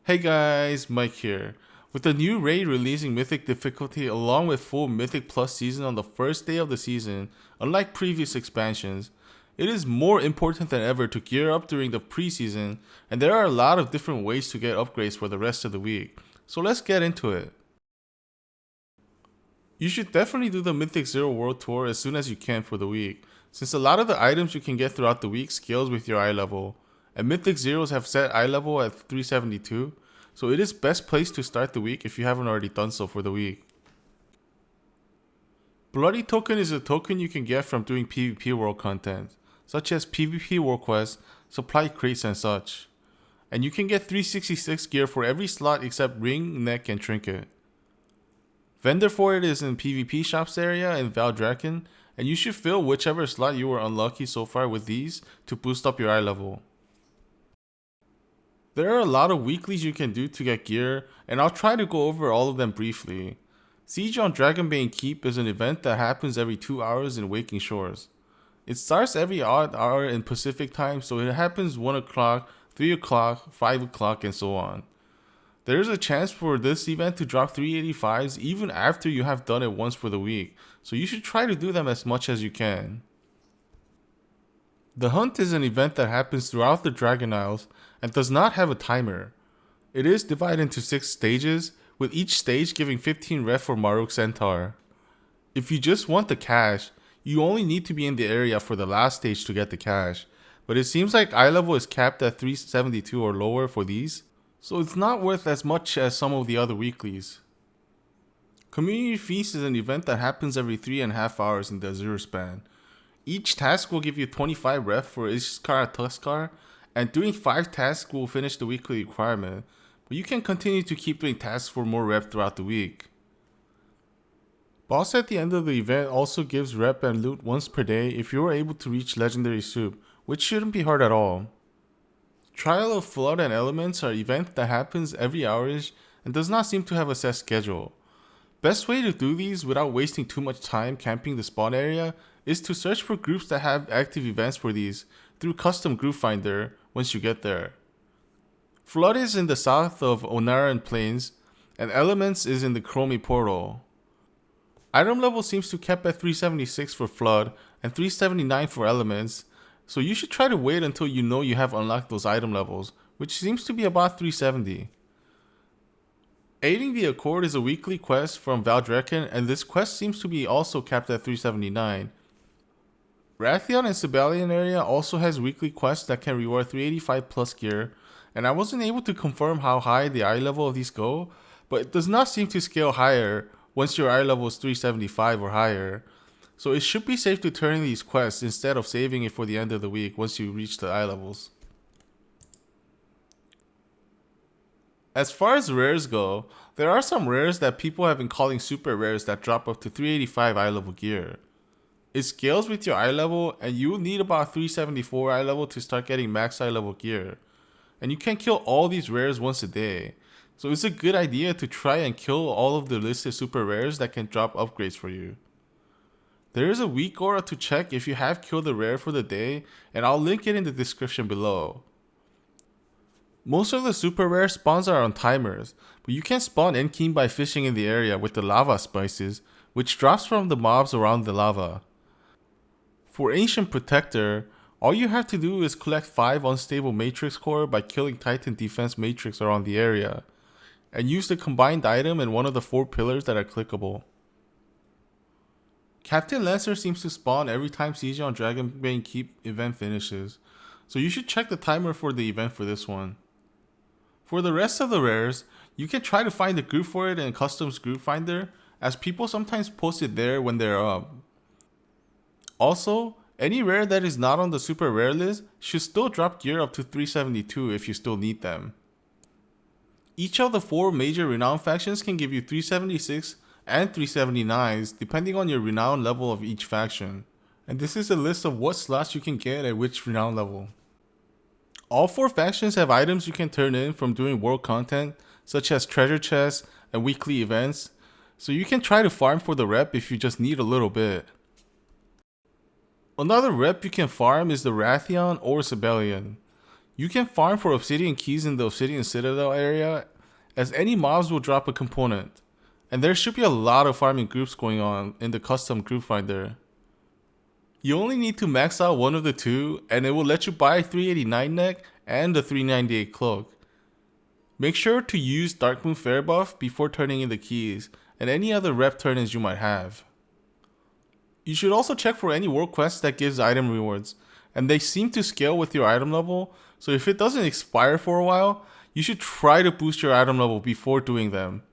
Hey guys, Mike here. With the new raid releasing Mythic difficulty along with full Mythic Plus season on the first day of the season, unlike previous expansions, it is more important than ever to gear up during the preseason, and there are a lot of different ways to get upgrades for the rest of the week. So let's get into it. You should definitely do the Mythic Zero World Tour as soon as you can for the week, since a lot of the items you can get throughout the week scales with your eye level, and Mythic Zeros have set eye level at 372, so it is best place to start the week if you haven't already done so for the week. Bloody Token is a token you can get from doing PvP world content, such as PvP world quests, supply crates and such. And you can get 366 gear for every slot except ring, neck, and trinket. Vendor for it is in PvP shops area in Val Draken, and you should fill whichever slot you were unlucky so far with these to boost up your eye level. There are a lot of weeklies you can do to get gear, and I'll try to go over all of them briefly. Siege on Dragonbane Keep is an event that happens every 2 hours in Waking Shores. It starts every odd hour in Pacific time, so it happens 1 o'clock, 3 o'clock, 5 o'clock, and so on. There is a chance for this event to drop 385s even after you have done it once for the week, so you should try to do them as much as you can. The Hunt is an event that happens throughout the Dragon Isles and does not have a timer. It is divided into 6 stages, with each stage giving 15 ref for Maruk Centaur. If you just want the cash, you only need to be in the area for the last stage to get the cash, but it seems like eye level is capped at 372 or lower for these, so it's not worth as much as some of the other weeklies. Community Feast is an event that happens every 3.5 hours in the Azure span. Each task will give you 25 ref for Ishkar Tuskar, and doing 5 tasks will finish the weekly requirement, but you can continue to keep doing tasks for more rep throughout the week. Boss at the end of the event also gives rep and loot once per day if you are able to reach Legendary Soup, which shouldn't be hard at all. Trial of Flood and Elements are events that happens every hour-ish and does not seem to have a set schedule. Best way to do these without wasting too much time camping the spawn area is to search for groups that have active events for these through custom group finder once you get there. Flood is in the south of Onaran Plains, and Elements is in the Chromie portal. Item level seems to kept at 376 for Flood and 379 for Elements, so you should try to wait until you know you have unlocked those item levels, which seems to be about 370. Aiding the Accord is a weekly quest from Valdrekin, and this quest seems to be also capped at 379. Rathion and Sibelian area also has weekly quests that can reward 385 plus gear, and I wasn't able to confirm how high the eye level of these go, but it does not seem to scale higher once your eye level is 375 or higher. So it should be safe to turn in these quests instead of saving it for the end of the week once you reach the eye levels. As far as rares go, there are some rares that people have been calling super rares that drop up to 385 eye level gear. It scales with your eye level, and you will need about 374 eye level to start getting max eye level gear. And you can kill all these rares once a day, so it's a good idea to try and kill all of the listed super rares that can drop upgrades for you. There is a weak aura to check if you have killed a rare for the day, and I'll link it in the description below. Most of the super rare spawns are on timers, but you can spawn Enkin by fishing in the area with the lava spices, which drops from the mobs around the lava. For Ancient Protector, all you have to do is collect 5 unstable matrix core by killing Titan defense matrix around the area, and use the combined item in one of the 4 pillars that are clickable. Captain Lancer seems to spawn every time Siege on Dragonbane Keep event finishes, so you should check the timer for the event for this one. For the rest of the rares, you can try to find a group for it in Customs Group Finder, as people sometimes post it there when they're up. Also, any rare that is not on the super rare list should still drop gear up to 372 if you still need them. Each of the 4 major Renown factions can give you 376 and 379s depending on your Renown level of each faction, and this is a list of what slots you can get at which Renown level. All 4 factions have items you can turn in from doing world content, such as treasure chests and weekly events, so you can try to farm for the rep if you just need a little bit. Another rep you can farm is the Rathion or Sibelian. You can farm for obsidian keys in the obsidian citadel area, as any mobs will drop a component. And there should be a lot of farming groups going on in the custom group finder. You only need to max out one of the two, and it will let you buy 389 neck and the 398 cloak. Make sure to use Darkmoon Fair buff before turning in the keys, and any other rep turn-ins you might have. You should also check for any world quests that gives item rewards, and they seem to scale with your item level, so if it doesn't expire for a while, you should try to boost your item level before doing them.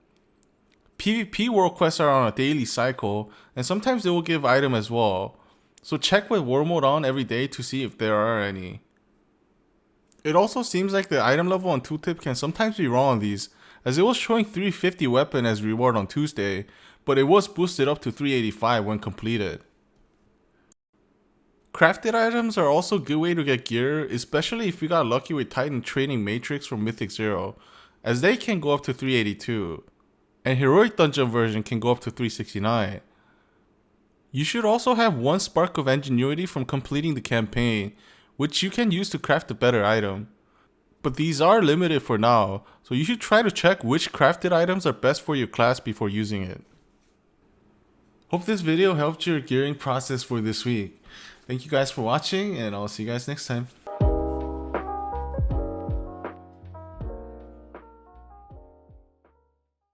PvP world quests are on a daily cycle, and sometimes they will give item as well, so check with war mode on every day to see if there are any. It also seems like the item level on tooltip can sometimes be wrong on these, as it was showing 350 weapon as reward on Tuesday, but it was boosted up to 385 when completed. Crafted items are also a good way to get gear, especially if you got lucky with Titan Training Matrix from Mythic 0, as they can go up to 382, and Heroic Dungeon version can go up to 369. You should also have one spark of ingenuity from completing the campaign, which you can use to craft a better item. But these are limited for now, so you should try to check which crafted items are best for your class before using it. Hope this video helped your gearing process for this week. Thank you guys for watching, and I'll see you guys next time.